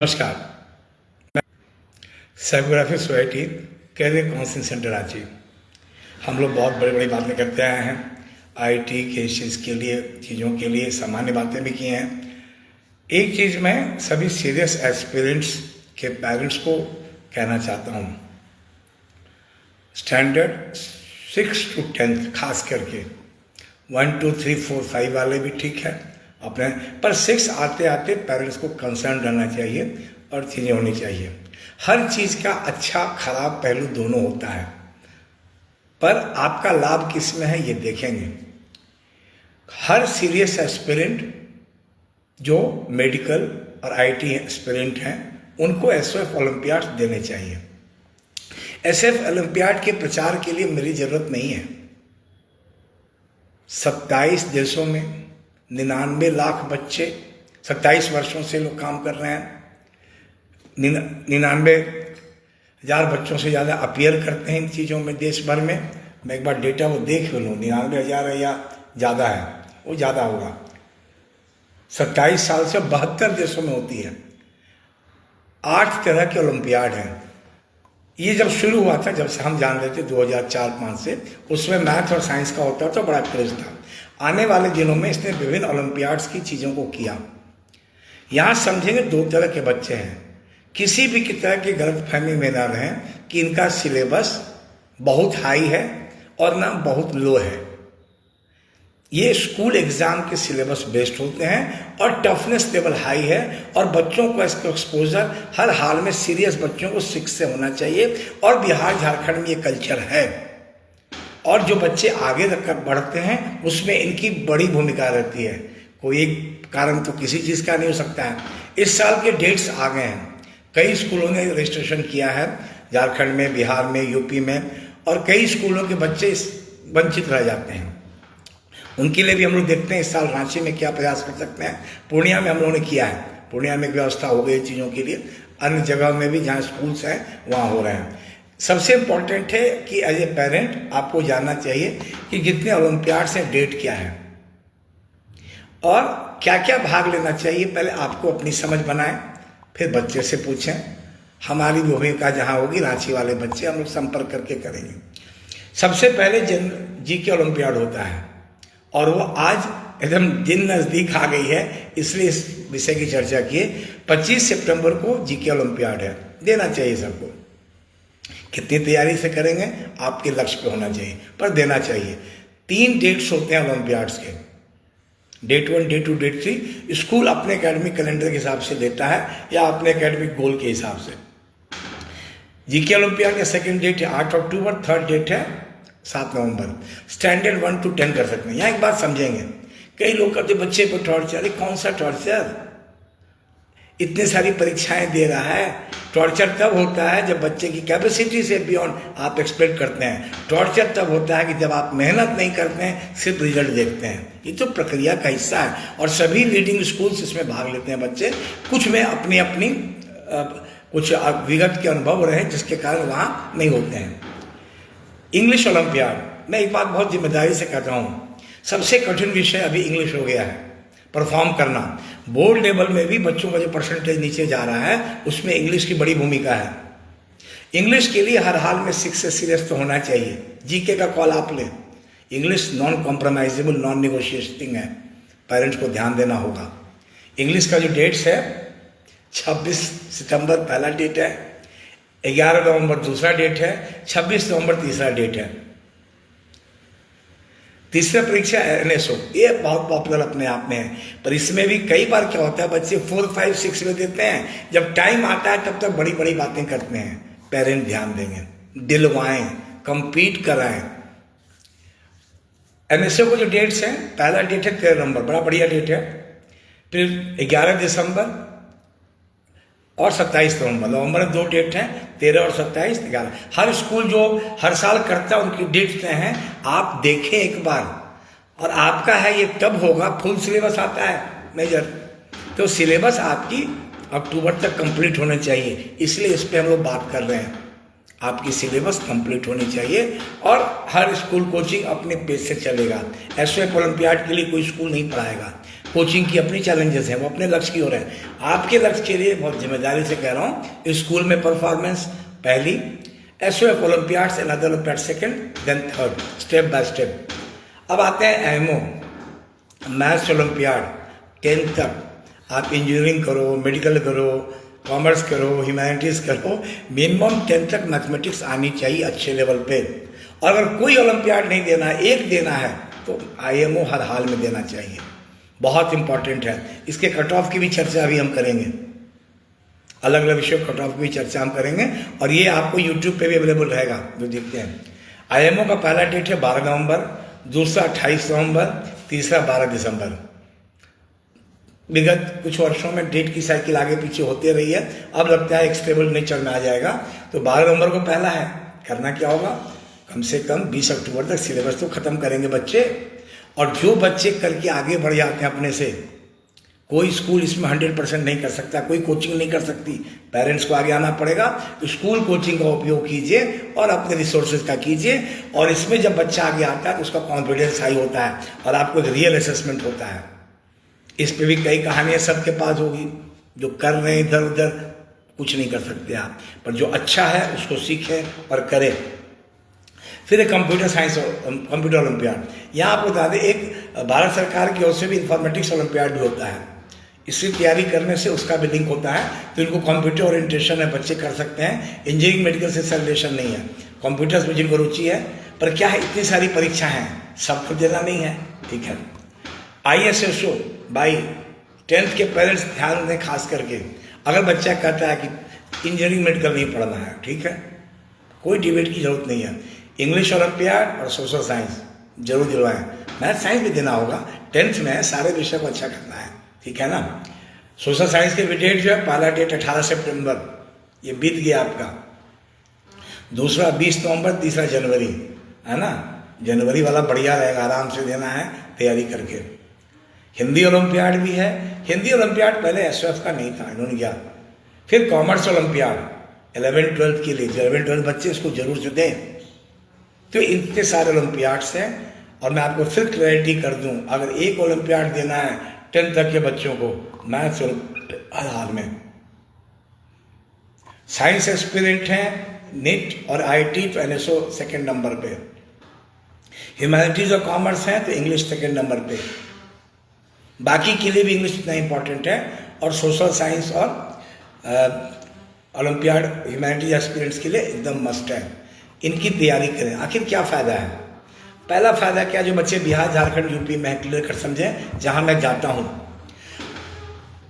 नमस्कार। मैं psychography society career counselling centre Ranchi. हम लोग बहुत बड़ी बड़ी बातें करते आए हैं। आईटी के चीज़ के लिए, चीज़ों के लिए सामान्य बातें भी की हैं। एक चीज़ मैं सभी सीरियस एस्पिरेंट्स के पेरेंट्स को कहना चाहता हूँ, स्टैंडर्ड 6 to 10 खास करके 1 2 3 4 5 वाले भी ठीक है अपने, पर 6 आते आते पेरेंट्स को कंसर्न रहना चाहिए और चीज़ें होनी चाहिए। हर चीज़ का अच्छा खराब पहलू दोनों होता है, पर आपका लाभ किस में है ये देखेंगे। हर सीरियस एस्पिरेंट जो मेडिकल और आईटी एस्पिरेंट हैं उनको एसएफ ओलंपियाड देने चाहिए। एसएफ ओलंपियाड के प्रचार के लिए मेरी ज़रूरत नहीं है। 27 देशों में 99 लाख बच्चे 27 वर्षों से लोग काम कर रहे हैं। 99,000 बच्चों से ज़्यादा अपीयर करते हैं इन चीज़ों में देश भर में। मैं एक बार डेटा वो देख लूँ, 99,000 है या ज़्यादा है, वो ज़्यादा होगा। 27 साल से 72 देशों में होती है। 8 तरह के ओलंपियाड हैं। ये जब शुरू हुआ था, जब से हम जान रहे थे 2004-5 से, उसमें मैथ और साइंस का होता तो बड़ा क्रेज था। आने वाले दिनों में इसने विभिन्न ओलंपियाड्स की चीज़ों को किया। यहाँ समझेंगे 2 तरह के बच्चे हैं। किसी भी तरह की गलतफहमी में ना रहें कि इनका सिलेबस बहुत हाई है और ना बहुत लो है। ये स्कूल एग्जाम के सिलेबस बेस्ड होते हैं और टफनेस लेवल हाई है, और बच्चों को इसका एक्सपोजर हर हाल में सीरियस बच्चों को 6 से होना चाहिए। और बिहार झारखंड में ये कल्चर है, और जो बच्चे आगे तक बढ़ते हैं उसमें इनकी बड़ी भूमिका रहती है। कोई एक कारण तो किसी चीज़ का नहीं हो सकता है। इस साल के डेट्स आ गए हैं। कई स्कूलों ने रजिस्ट्रेशन किया है, झारखंड में, बिहार में, यूपी में, और कई स्कूलों के बच्चे वंचित रह जाते हैं। उनके लिए भी हम लोग देखते हैं इस साल रांची में क्या प्रयास कर सकते हैं। पूर्णिया में हम लोगों ने किया है, पूर्णिया में व्यवस्था हो गई चीज़ों के लिए। अन्य जगह में भी जहाँ स्कूल्स हैं वहाँ हो रहे हैं। सबसे इम्पोर्टेंट है कि एज ए पेरेंट आपको जानना चाहिए कि जितने ओलंपियाड्स हैं डेट क्या है और क्या क्या भाग लेना चाहिए। पहले आपको अपनी समझ बनाएं, फिर बच्चे से पूछें। हमारी भूमिका जहाँ होगी, रांची वाले बच्चे हम लोग संपर्क करके करेंगे। सबसे पहले जीके ओलंपियाड होता है, और वो आज एकदम दिन नज़दीक आ गई है, इसलिए इस विषय की चर्चा किए। 25 सितंबर को जीके ओलंपियाड है, देना चाहिए सबको। कितनी तैयारी से करेंगे आपके लक्ष्य पे होना चाहिए, पर देना चाहिए। 3 डेट्स होते हैं ओलंपियाड्स के, डेट 1, डेट 2, डेट 3। स्कूल अपने एकेडमिक कैलेंडर के हिसाब से देता है या अपने एकेडमिक गोल के हिसाब से। जीके ओलंपियाड का सेकंड डेट है 8 अक्टूबर, थर्ड डेट है 7 नवंबर। स्टैंडर्ड 1 to 10 कर सकते हैं। यहाँ एक बात समझेंगे, कई लोग कहते बच्चे पर टॉर्चर। अरे कौन सा टॉर्चर? इतनी सारी परीक्षाएं दे रहा है। टॉर्चर तब होता है जब बच्चे की कैपेसिटी से बियॉन्ड आप एक्सपेक्ट करते हैं। टॉर्चर तब होता है कि जब आप मेहनत नहीं करते हैं, सिर्फ रिजल्ट देखते हैं। ये तो प्रक्रिया का हिस्सा है, और सभी लीडिंग स्कूल्स इसमें भाग लेते हैं बच्चे। कुछ में अपनी अपनी कुछ विगत के अनुभव रहे जिसके कारण वहाँ नहीं होते हैं। इंग्लिश ओलंपियाड, मैं एक बात बहुत जिम्मेदारी से कहता हूँ, सबसे कठिन विषय अभी इंग्लिश हो गया है परफॉर्म करना। बोर्ड लेवल में भी बच्चों का जो परसेंटेज नीचे जा रहा है, उसमें इंग्लिश की बड़ी भूमिका है। इंग्लिश के लिए हर हाल में 6 से सीरियस तो होना चाहिए। जीके का कॉल आप लें। इंग्लिश नॉन कॉम्प्रोमाइजेबल, नॉन निगोशिएटिंग है, पेरेंट्स को ध्यान देना होगा। इंग्लिश का जो डेट्स है, 26 सितंबर पहला डेट है, 11 नवंबर दूसरा डेट है, 26 नवंबर तीसरा डेट है। तीसरा परीक्षा एनएसओ, ये बहुत पॉपुलर अपने आप में है, पर इसमें भी कई बार क्या होता है, बच्चे 4, 5, 6 में देते हैं। जब टाइम आता है तब तक बड़ी बड़ी बातें करते हैं। पेरेंट ध्यान देंगे, दिलवाएं, कंपीट कराएं। एनएसओ को जो डेट्स हैं, पहला डेट है 13 नवंबर, बड़ा बढ़िया डेट है। फिर 11 दिसंबर और 27 नवंबर। नवंबर में 2 डेट हैं, 13 और 27, 11। हर स्कूल जो हर साल करता है उनकी डेट्स तय हैं, आप देखें एक बार। और आपका है ये तब होगा, फुल सिलेबस आता है मेजर, तो सिलेबस आपकी अक्टूबर तक कंप्लीट होना चाहिए। इसलिए इस पर हम लोग बात कर रहे हैं। आपकी सिलेबस कंप्लीट होनी चाहिए, और हर स्कूल कोचिंग अपने पेज से चलेगा। एसएफ ओलंपियाड के लिए कोई स्कूल नहीं पढ़ाएगा। कोचिंग की अपनी चैलेंजेस हैं, वो अपने लक्ष्य की ओर है। आपके लक्ष्य के लिए बहुत जिम्मेदारी से कह रहा हूँ, स्कूल में परफॉर्मेंस पहली, SOF olympiads and other olympiad second, then third, step by step. अब आते हैं एमओ, मैथ्स ओलंपियाड 10th तक। आप इंजीनियरिंग करो, मेडिकल करो, कॉमर्स करो, ह्यूमैनिटीज़ करो, मिनिमम 10th तक मैथमेटिक्स आनी चाहिए अच्छे लेवल पे। और अगर कोई ओलंपियाड नहीं देना है, एक देना है, तो आईएमओ हर हाल में देना चाहिए, बहुत इंपॉर्टेंट है। इसके कट ऑफ की भी चर्चा अभी हम करेंगे, अलग अलग विषयों कट ऑफ की भी चर्चा हम करेंगे, और ये आपको यूट्यूब पे भी अवेलेबल रहेगा जो देखते हैं। आईएमओ का पहला डेट है 12 नवंबर, दूसरा 28 नवंबर, तीसरा 12 दिसंबर। विगत कुछ वर्षों में डेट की साइकिल आगे पीछे होती रही है, अब लगता है एक स्टेबल नेचर में आ जाएगा। तो 12 नवंबर को पहला है। करना क्या होगा, कम से कम 20 अक्टूबर तक सिलेबस तो खत्म करेंगे बच्चे। और जो बच्चे करके आगे बढ़ जाते हैं अपने से, कोई स्कूल इसमें 100% नहीं कर सकता, कोई कोचिंग नहीं कर सकती, पेरेंट्स को आगे आना पड़ेगा। तो स्कूल कोचिंग का उपयोग कीजिए और अपने रिसोर्सेज का कीजिए, और इसमें जब बच्चा आगे आता है तो उसका कॉन्फिडेंस हाई होता है और आपको एक रियल असेसमेंट होता है। इस पे भी कई कहानियां सबके पास होगी, जो कर रहे हैं इधर उधर कुछ नहीं कर सकते आप, पर जो अच्छा है उसको सीखें और करें। फिर एक कंप्यूटर साइंस कंप्यूटर ओलंपियाड, यहाँ आपको बता दें एक भारत सरकार की ओर से भी इंफॉर्मेटिक्स ओलंपियाड भी होता है। इसकी तैयारी करने से उसका भी लिंक होता है, तो इनको कंप्यूटर ओरिएंटेशन है, बच्चे कर सकते हैं। इंजीनियरिंग मेडिकल से रिलेशन नहीं है, कंप्यूटर्स में जिनको रुचि है। पर क्या है, इतनी सारी परीक्षा हैं, सबको देना नहीं है, ठीक है। ISSO भाई 10th के पेरेंट्स ध्यान दें खास करके। अगर बच्चा कहता है कि इंजीनियरिंग मेडिकल नहीं पढ़ना है, ठीक है, कोई डिबेट की जरूरत नहीं है। इंग्लिश ओलंपियाड और सोशल साइंस जरूर दिलवाएं। मैथ साइंस भी देना होगा, 10th में है, सारे विषय को अच्छा करना है, ठीक है ना। सोशल साइंस के डेट जो है, पहला डेट 18 सितंबर, ये बीत गया आपका। दूसरा 20 नवंबर, तीसरा जनवरी, है ना। जनवरी वाला बढ़िया रहेगा, आराम से देना है तैयारी करके। हिंदी ओलंपियाड भी है। हिंदी ओलंपियाड पहले एसओएफ का नहीं था, इन्होंने किया। फिर कॉमर्स ओलंपियाड 11th-12th के लिए, 11th-12th बच्चे इसको जरूर से दें। तो इतने सारे ओलंपियाड्स हैं, और मैं आपको फिर क्लैरिटी कर दूं, अगर एक ओलंपियाड देना है 10th तक के बच्चों को, मैथ्स हर हाल में। साइंस एस्पिरेंट हैं नीट और आईटी तो एनएसओ 2nd नंबर पे। ह्यूमैनिटीज और कॉमर्स हैं तो इंग्लिश 2nd नंबर पे। बाकी के लिए भी इंग्लिश इतना इंपॉर्टेंट है, और सोशल साइंस और ओलंपियाड ह्यूमैनिटीज एस्पिरेंट्स के लिए एकदम मस्ट है। इनकी तैयारी करें। आखिर क्या फ़ायदा है? पहला फ़ायदा क्या, जो बच्चे बिहार झारखंड यूपी में क्लियर कर समझें, जहां मैं जाता हूं,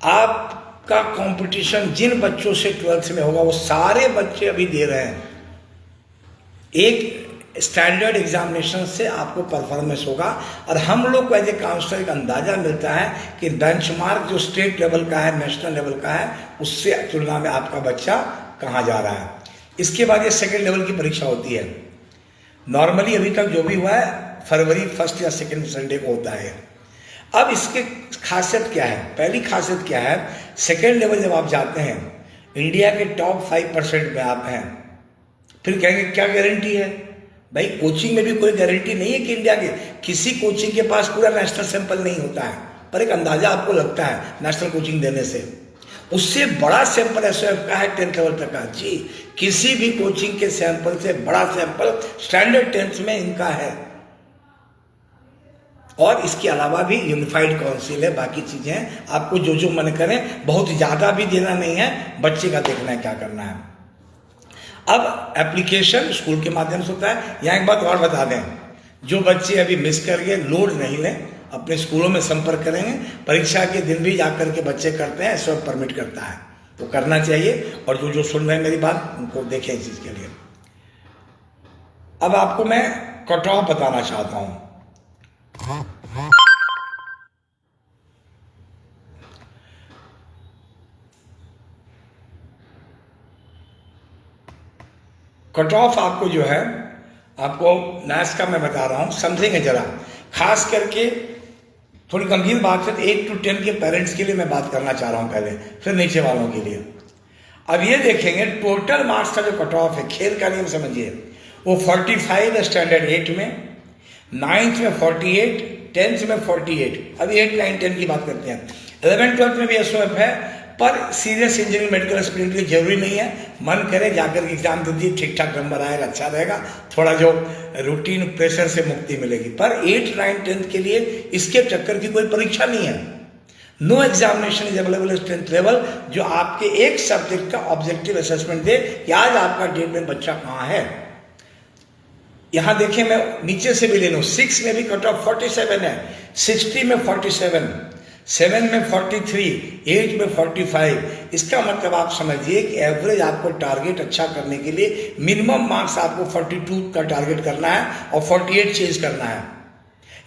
आपका कंपटीशन जिन बच्चों से 12th में होगा वो सारे बच्चे अभी दे रहे हैं। एक स्टैंडर्ड एग्जामिनेशन से आपको परफॉर्मेंस होगा, और हम लोग को एज ए काउंसलर एक अंदाजा मिलता है कि बेंचमार्क जो स्टेट लेवल का है, नेशनल लेवल का है, उससे तुलना में आपका बच्चा कहाँ जा रहा है। इसके बाद ये 2nd लेवल की परीक्षा होती है। नॉर्मली अभी तक जो भी हुआ है फरवरी 1st या 2nd संडे को होता है। अब इसके खासियत क्या है? पहली खासियत क्या है, 2nd लेवल जब आप जाते हैं, इंडिया के टॉप 5% में आप हैं। फिर कहेंगे क्या गारंटी है? भाई कोचिंग में भी कोई गारंटी नहीं है कि इंडिया के किसी कोचिंग के पास पूरा नेशनल सैंपल नहीं होता है, पर एक अंदाजा आपको लगता है नेशनल कोचिंग देने से। उससे बड़ा सैंपल एसओएफ का है 10th लेवल तक का जी। किसी भी कोचिंग के सैंपल से बड़ा सैंपल स्टैंडर्ड 10th में इनका है। और इसके अलावा भी यूनिफाइड काउंसिल है, बाकी चीजें आपको जो जो मन करें, बहुत ज्यादा भी देना नहीं है, बच्चे का देखना है क्या करना है। अब एप्लीकेशन स्कूल के माध्यम से होता है। यहाँ एक बात और बता दें, जो बच्चे अभी मिस कर गए, लोड नहीं लें, अपने स्कूलों में संपर्क करेंगे। परीक्षा के दिन भी जाकर के बच्चे करते हैं, सब परमिट करता है, तो करना चाहिए। और जो जो सुन रहे हैं मेरी बात, उनको देखें इस चीज के लिए। अब आपको मैं कट ऑफ बताना चाहता हूं। कट ऑफ आपको जो है, आपको मैथ्स का मैं बता रहा हूं, समझेंगे जरा। खास करके थोड़ी गंभीर बात है, 8 to 10 के पेरेंट्स के लिए मैं बात करना चाह रहा हूं पहले, फिर नीचे वालों के लिए। अब ये देखेंगे टोटल मार्क्स का जो कट ऑफ है, खेल का नियम समझिए, वो 45 है स्टैंडर्ड 8 में, 9th में 48, 10th में 48, अभी 8, 9, 10 की बात करते हैं। 11, 12 में भी SOF है, पर सीरियस इंजीनियरिंग मेडिकल एस्पिरेंट के लिए जरूरी नहीं है। मन करे जाकर के एग्जाम दे दिए, ठीक ठाक नंबर आएगा, अच्छा रहेगा, थोड़ा जो रूटीन प्रेशर से मुक्ति मिलेगी। पर 8, 9, 10 के लिए इसके चक्कर की कोई परीक्षा नहीं है। No examination is available at 10th level, जो आपके एक सब्जेक्ट का ऑब्जेक्टिव असेसमेंट दे कि आज आपका डेट में बच्चा कहाँ है। यहां देखिए, मैं नीचे से भी ले लूं, 6 में भी कट ऑफ 47 है, 60 में 47, 7 में 43, 8 में 45। इसका मतलब आप समझिए कि एवरेज आपको टारगेट अच्छा करने के लिए मिनिमम मार्क्स आपको 42 का टारगेट करना है और 48 चेंज करना है।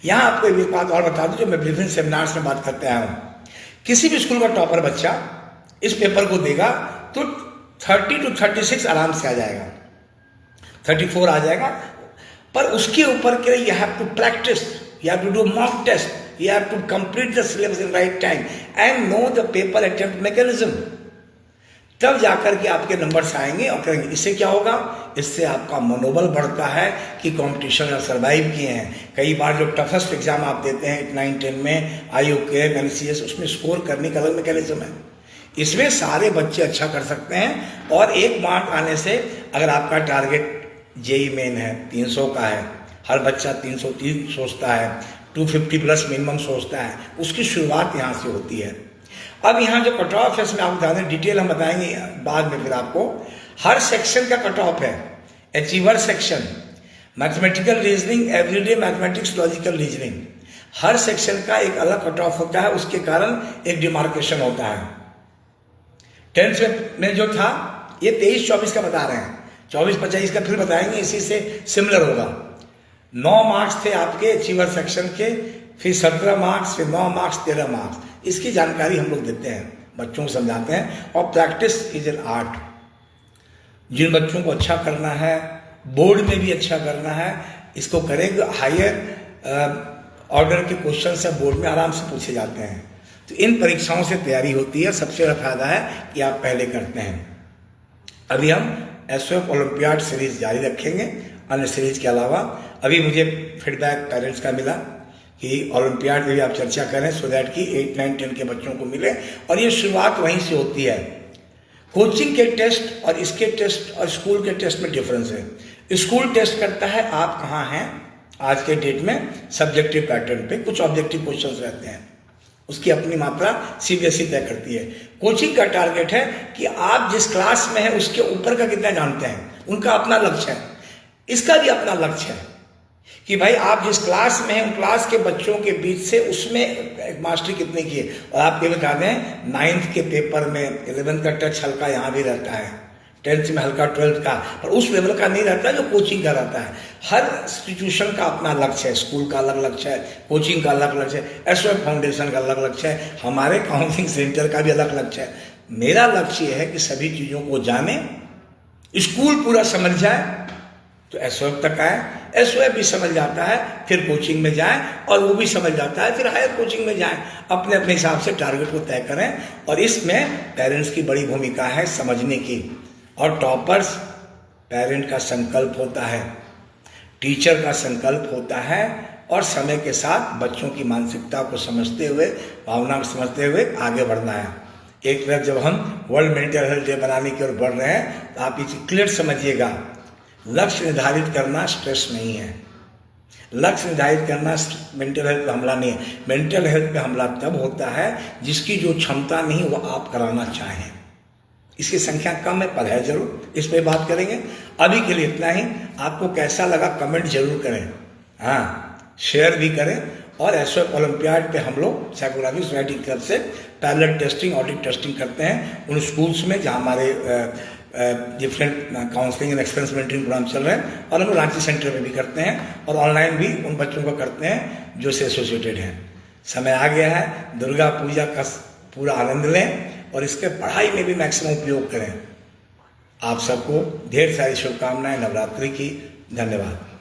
यहां आपको एक बात और बता दूं, जो मैं विभिन्न सेमिनार्स में बात करते आया हूं, किसी भी स्कूल का टॉपर बच्चा इस पेपर को देगा तो 30 to 36 आराम से आ जाएगा, 34 आ जाएगा। पर उसके ऊपर के लिए you have to practise, you have to do mock test, you have to complete the syllabus in right time and know the paper attempt mechanism, तब जाकर के आपके नंबर्स आएंगे और करेंगे। इससे क्या होगा, इससे आपका मनोबल बढ़ता है कि कंपटीशन में सर्वाइव किए हैं। कई बार जो टफेस्ट एग्जाम आप देते हैं 8, 9, 10 में IOK, NCS, उसमें स्कोर करने का अलग मैकेनिज्म है। इसमें सारे बच्चे अच्छा कर सकते हैं और 1 मार्क आने से, अगर आपका टारगेट JEE मेन है 300 का है, हर बच्चा 303 सोचता है, 250 प्लस मिनिमम सोचता है, उसकी शुरुआत यहाँ से होती है। अब यहाँ जो कट ऑफ है, इसमें आपको ज़्यादा डिटेल हम बताएंगे बाद में। फिर आपको हर सेक्शन का कट ऑफ है, achiever section, mathematical reasoning, everyday mathematics, logical reasoning, हर सेक्शन का एक अलग कट ऑफ होता है, उसके कारण एक डिमार्केशन होता है। 10th में जो था ये 23-24 का बता रहे हैं, 24-25 का फिर बताएंगे, इसी से सिमिलर होगा। 9 मार्क्स थे आपके अचीवर सेक्शन के, फिर 17 मार्क्स, फिर 9 मार्क्स, 13 मार्क्स। इसकी जानकारी हम लोग देते हैं, बच्चों को समझाते हैं। और प्रैक्टिस इज एन आर्ट। जिन बच्चों को अच्छा करना है, बोर्ड में भी अच्छा करना है, इसको करेंगे। हायर ऑर्डर के क्वेश्चन से बोर्ड में आराम से पूछे जाते हैं, तो इन परीक्षाओं से तैयारी होती है। सबसे बड़ा फायदा है कि आप पहले करते हैं। अभी हम SOF ओलंपियाड सीरीज जारी रखेंगे। अन्य सीरीज के अलावा अभी मुझे फीडबैक पेरेंट्स का मिला कि ओलंपियाड में भी आप चर्चा करें, सो दैट कि 8, 9, 10 के बच्चों को मिले। और ये शुरुआत वहीं से होती है। कोचिंग के टेस्ट और इसके टेस्ट और स्कूल के टेस्ट में डिफरेंस है। स्कूल टेस्ट करता है आप कहाँ हैं आज के डेट में, सब्जेक्टिव पैटर्न पे कुछ ऑब्जेक्टिव क्वेश्चंस रहते हैं, उसकी अपनी मात्रा CBSE तय करती है। कोचिंग का टारगेट है कि आप जिस क्लास में हैं उसके ऊपर का कितना जानते हैं, उनका अपना लक्ष्य है। इसका भी अपना लक्ष्य है कि भाई आप जिस क्लास में हैं, उन क्लास के बच्चों के बीच से उसमें मास्टरी कितनी की है। और आप ये बता दें, 9th के पेपर में 11th का टच हल्का यहाँ भी रहता है, 10th में हल्का 12th का, पर उस लेवल का नहीं रहता जो कोचिंग का रहता है। हर इंस्टीट्यूशन का अपना लक्ष्य है, स्कूल का अलग लक्ष्य है, कोचिंग का अलग लक्ष्य है, SOF फाउंडेशन का अलग लक्ष्य है, हमारे काउंसलिंग सेंटर का भी अलग लक्ष्य है। मेरा लक्ष्य यह है कि सभी चीज़ों को जाने, स्कूल पूरा समझ जाए तो SOF तक आए, SOF भी समझ जाता है फिर कोचिंग में जाए, और वो भी समझ जाता है फिर हायर कोचिंग में जाए। अपने अपने हिसाब से टारगेट को तय करें, और इसमें पेरेंट्स की बड़ी भूमिका है समझने की। और टॉपर्स पेरेंट का संकल्प होता है, टीचर का संकल्प होता है, और समय के साथ बच्चों की मानसिकता को समझते हुए, भावना को समझते हुए आगे बढ़ना है। एक तरफ जब हम वर्ल्ड मेंटल हेल्थ डे बनाने की ओर बढ़ रहे हैं, तो आप इसे क्लियर समझिएगा, लक्ष्य निर्धारित करना स्ट्रेस नहीं है। लक्ष्य निर्धारित करना मेंटल हेल्थ पे हमला नहीं है। मेंटल हेल्थ पे हमला तब होता है जिसकी जो क्षमता नहीं वो आप कराना चाहें। इसकी संख्या कम है, पर है जरूर, इस पे बात करेंगे। अभी के लिए इतना ही। आपको कैसा लगा कमेंट जरूर करें, हाँ शेयर भी करें। और SOF ओलंपियाड पे हम लोग साइकोग्राफी सोसाइटी की तरफ से पैरेलल टेस्टिंग, ऑडिट टेस्टिंग करते हैं उन स्कूल्स में जहाँ हमारे different counselling and experience mentoring programme चल रहे हैं। और हम लोग रांची सेंटर में भी करते हैं, और ऑनलाइन भी उन बच्चों को करते हैं जो से एसोसिएटेड हैं। समय आ गया है, दुर्गा पूजा का पूरा आनंद लें और इसके पढ़ाई में भी मैक्सिमम उपयोग करें। आप सबको ढेर सारी शुभकामनाएं नवरात्रि की। धन्यवाद।